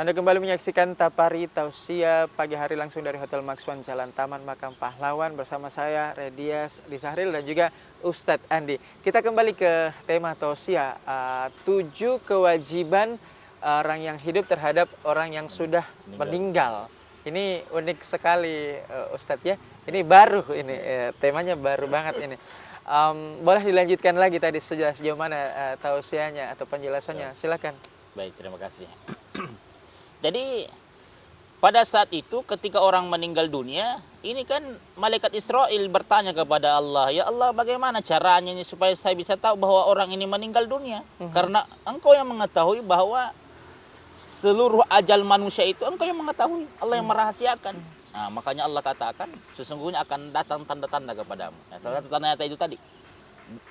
Anda kembali menyaksikan Tapari Tausiah pagi hari langsung dari Hotel Maxwan Jalan Taman Makam Pahlawan bersama saya Redias Lisahril dan juga Ustadz Andi. Kita kembali ke tema Tausiah, 7 kewajiban orang yang hidup terhadap orang yang sudah meninggal. Ini unik sekali Ustadz ya. Ini baru ini temanya baru banget ini. Boleh dilanjutkan lagi tadi sejauh mana tausiahnya atau penjelasannya? Silakan. Baik, terima kasih. Jadi pada saat itu ketika orang meninggal dunia, ini kan malaikat Israel bertanya kepada Allah, ya Allah bagaimana caranya ini supaya saya bisa tahu bahwa orang ini meninggal dunia? Karena engkau yang mengetahui bahwa seluruh ajal manusia itu engkau yang mengetahui, Allah yang merahasiakan. Nah, makanya Allah katakan sesungguhnya akan datang tanda-tanda kepadamu. Nah, salah satu tanda itu tadi,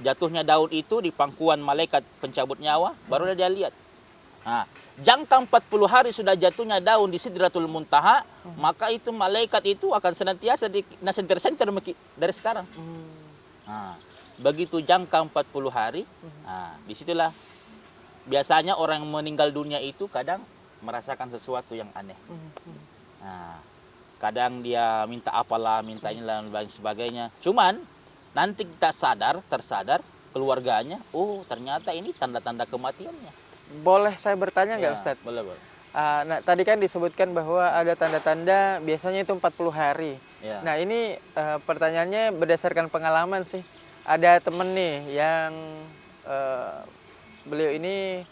jatuhnya daun itu di pangkuan malaikat pencabut nyawa, baru dia lihat. Nah, jangka 40 hari sudah jatuhnya daun di Sidratul Muntaha, maka itu malaikat itu akan senantiasa di center dari sekarang. Nah, begitu jangka 40 hari, nah, disitulah biasanya orang yang meninggal dunia itu kadang merasakan sesuatu yang aneh. Nah, kadang dia minta apalah, minta inilah dan sebagainya. Cuman nanti kita tersadar keluarganya, oh ternyata ini tanda-tanda kematiannya. Boleh saya bertanya nggak, Ustadz? Boleh, boleh. Nah, tadi kan disebutkan bahwa ada tanda-tanda biasanya itu 40 hari. Ya. Nah, ini pertanyaannya berdasarkan pengalaman sih. Ada temen nih yang beliau ini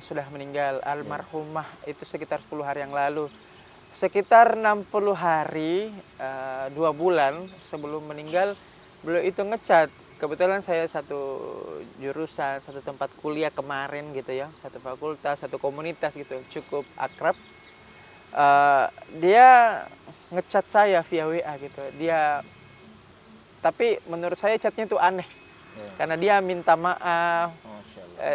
sudah meninggal, almarhumah itu sekitar 10 hari yang lalu. Sekitar 60 hari, 2 bulan sebelum meninggal, beliau itu ngecat. Kebetulan saya satu jurusan, satu tempat kuliah kemarin gitu ya, satu fakultas, satu komunitas gitu, cukup akrab. Dia ngecat saya via WA gitu. Tapi menurut saya chatnya itu aneh, karena dia minta maaf.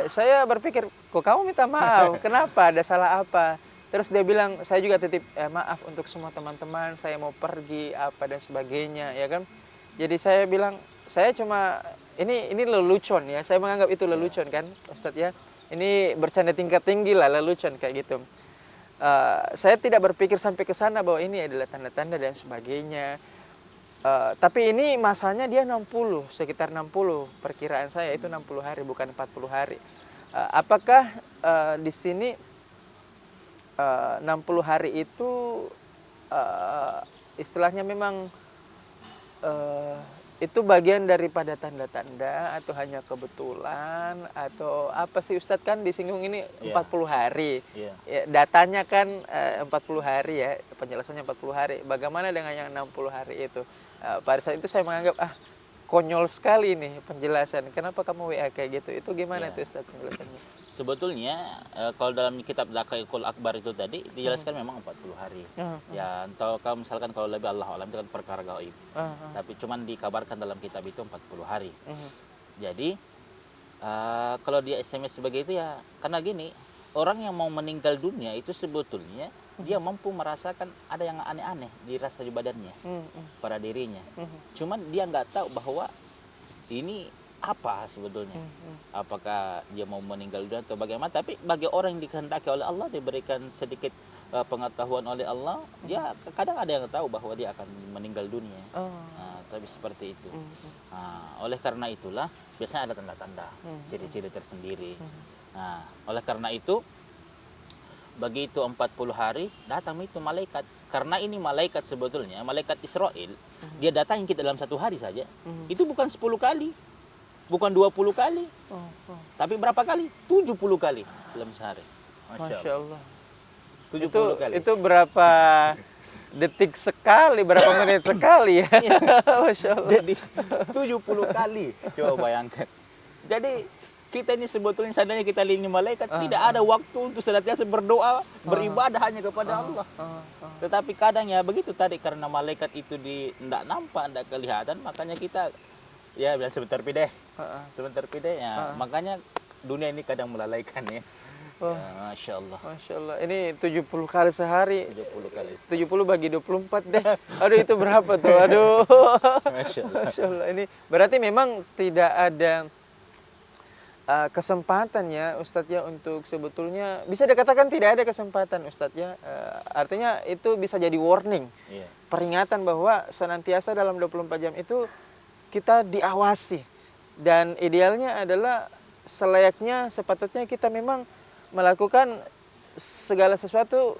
Saya berpikir, kok kamu minta maaf? Kenapa? Ada salah apa? Terus dia bilang, saya juga titip maaf untuk semua teman-teman, saya mau pergi apa dan sebagainya, ya kan? Jadi saya bilang, saya cuma ini lelucon ya, saya menganggap itu lelucon kan Ustadz ya, ini bercanda tingkat tinggi lah, lelucon kayak gitu. Saya tidak berpikir sampai ke sana bahwa ini adalah tanda-tanda dan sebagainya. Tapi ini masanya dia 60, sekitar 60, perkiraan saya itu 60 hari bukan 40 hari. Apakah di sini 60 hari itu istilahnya memang itu bagian daripada tanda-tanda atau hanya kebetulan atau apa sih Ustadz? Kan disinggung ini 40 hari. Ya, datanya kan 40 hari ya, penjelasannya 40 hari. Bagaimana dengan yang 60 hari itu? Pada saat itu saya menganggap konyol sekali nih penjelasan. Kenapa kamu WA kayak gitu? Itu gimana tuh Ustadz penjelasannya? Sebetulnya kalau dalam kitab Daqaiqul Akbar itu tadi dijelaskan memang 40 hari. Ya, atau kalau misalkan kalau lebih Allah alam itu kan perkara gaib. Tapi cuman dikabarkan dalam kitab itu 40 hari. Jadi kalau dia SMS sebagai itu ya karena gini, orang yang mau meninggal dunia itu sebetulnya dia mampu merasakan ada yang aneh-aneh dirasa di badannya, pada dirinya. Cuman dia nggak tahu bahwa ini apa sebetulnya, apakah dia mau meninggal dunia atau bagaimana. Tapi bagi orang yang dikehendaki oleh Allah, diberikan sedikit pengetahuan oleh Allah, dia kadang ada yang tahu bahwa dia akan meninggal dunia. Tapi seperti itu. Oleh karena itulah biasanya ada tanda-tanda, ciri-ciri tersendiri. Nah, oleh karena itu begitu 40 hari datang itu malaikat. Karena ini malaikat sebetulnya, malaikat Israel, dia datang kita dalam satu hari saja. Itu bukan 10 kali. Bukan 20 kali, tapi berapa kali? 70 kali dalam sehari. Masya Allah. 70 kali. Itu berapa detik sekali, berapa menit sekali ya? Masya Allah. Jadi 70 kali, coba bayangkan. Jadi kita ini sebetulnya seandainya kita lini malaikat, tidak ada waktu untuk senantiasa berdoa, beribadah hanya kepada Allah. Tetapi kadang ya begitu tadi, karena malaikat itu tidak nampak, tidak kelihatan, makanya kita ya bilang sebentar pideh, ya. Makanya dunia ini kadang melalaikan ya. Ya, Masya Allah. Masya Allah. Ini 70 kali sehari. 70 kali. 70 bagi 24 deh. Aduh, itu berapa tuh? Aduh. Masya Allah. Masya Allah. Ini berarti memang tidak ada kesempatannya Ustadz ya untuk sebetulnya bisa dikatakan tidak ada kesempatan Ustadz ya. Artinya itu bisa jadi warning, peringatan bahwa senantiasa dalam 24 jam itu kita diawasi, dan idealnya adalah selayaknya sepatutnya kita memang melakukan segala sesuatu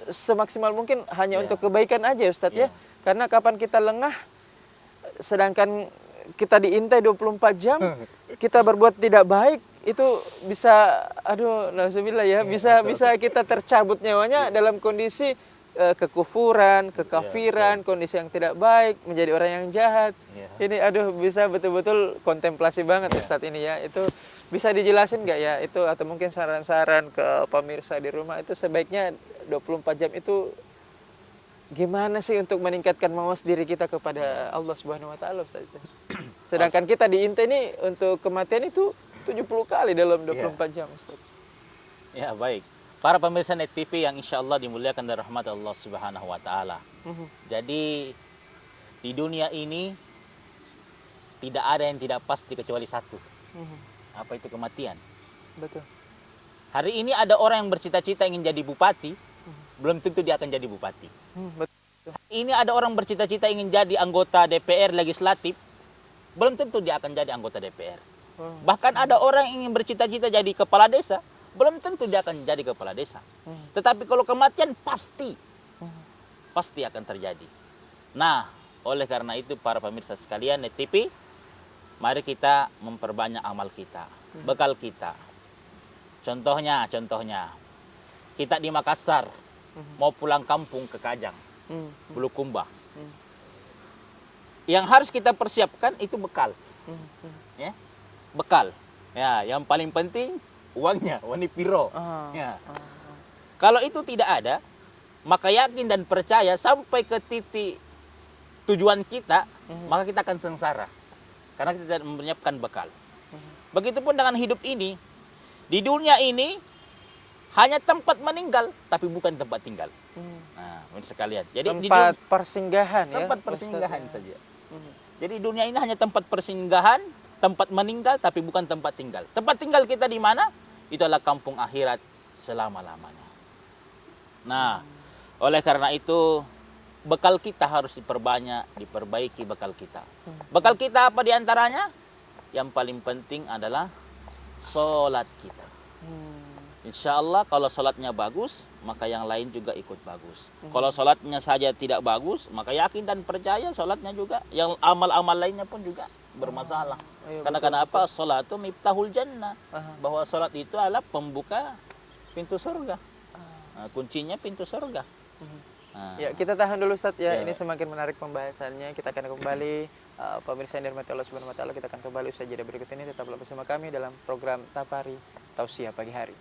semaksimal mungkin hanya untuk kebaikan aja Ustadz ya. Karena kapan kita lengah sedangkan kita diintai 24 jam, kita berbuat tidak baik, itu bisa, aduh, nauzubillah ya, bisa kita tercabut nyawanya dalam kondisi kekufuran, kekafiran, kondisi yang tidak baik, menjadi orang yang jahat. Ini aduh, bisa betul-betul kontemplasi banget Ustadz ini ya. Itu bisa dijelasin nggak ya itu, atau mungkin saran-saran ke pemirsa di rumah itu sebaiknya 24 jam itu gimana sih untuk meningkatkan mawas diri kita kepada Allah Subhanahu wa taala Ustaz? Sedangkan kita diintai ini untuk kematian itu 70 kali dalam 24 jam Ustaz. Ya, baik. Para pemirsa Net TV yang insya Allah dimuliakan dari rahmat Allah Subhanahu wa taala. Jadi di dunia ini tidak ada yang tidak pasti kecuali satu. Apa itu? Kematian. Betul. Hari ini ada orang yang bercita-cita ingin jadi bupati, belum tentu dia akan jadi bupati. Betul. Ini ada orang bercita-cita ingin jadi anggota DPR legislatif, belum tentu dia akan jadi anggota DPR. Bahkan ada orang yang ingin bercita-cita jadi kepala desa, belum tentu dia akan jadi kepala desa. Tetapi kalau kematian pasti akan terjadi. Nah, oleh karena itu para pemirsa sekalian Net TV, mari kita memperbanyak amal kita, bekal kita. Contohnya, kita di Makassar mau pulang kampung ke Kajang, Bulukumba. Yang harus kita persiapkan itu bekal, ya, bekal. Ya, yang paling penting uangnya, wani piro. Ya. Kalau itu tidak ada, maka yakin dan percaya sampai ke titik tujuan kita, maka kita akan sengsara. Karena kita tidak menyiapkan bekal. Begitupun dengan hidup ini. Di dunia ini hanya tempat meninggal, tapi bukan tempat tinggal. Nah, sekalian. Jadi tempat persinggahan ya. Tempat persinggahan saja. Jadi dunia ini hanya tempat persinggahan, tempat meninggal, tapi bukan tempat tinggal. Tempat tinggal kita di mana? Itu adalah kampung akhirat selama-lamanya. Nah, oleh karena itu bekal kita harus diperbanyak, diperbaiki bekal kita. Bekal kita apa diantaranya? Yang paling penting adalah sholat kita. Insya Allah kalau sholatnya bagus, maka yang lain juga ikut bagus. Kalau sholatnya saja tidak bagus, maka yakin dan percaya sholatnya juga, yang amal-amal lainnya pun juga bermasalah. Karena kenapa? Sholat itu miftahul jannah. Bahwa sholat itu adalah pembuka pintu surga. Nah, kuncinya pintu surga. Ya, kita tahan dulu Ustadz ya. Ini semakin menarik pembahasannya. Kita akan kembali pemirsa yang dirahmati Allah Subhanahu wa taala, kita akan kembali usai jeda berikut ini. Tetaplah bersama kami dalam program Tapari Tausiah Pagi Hari.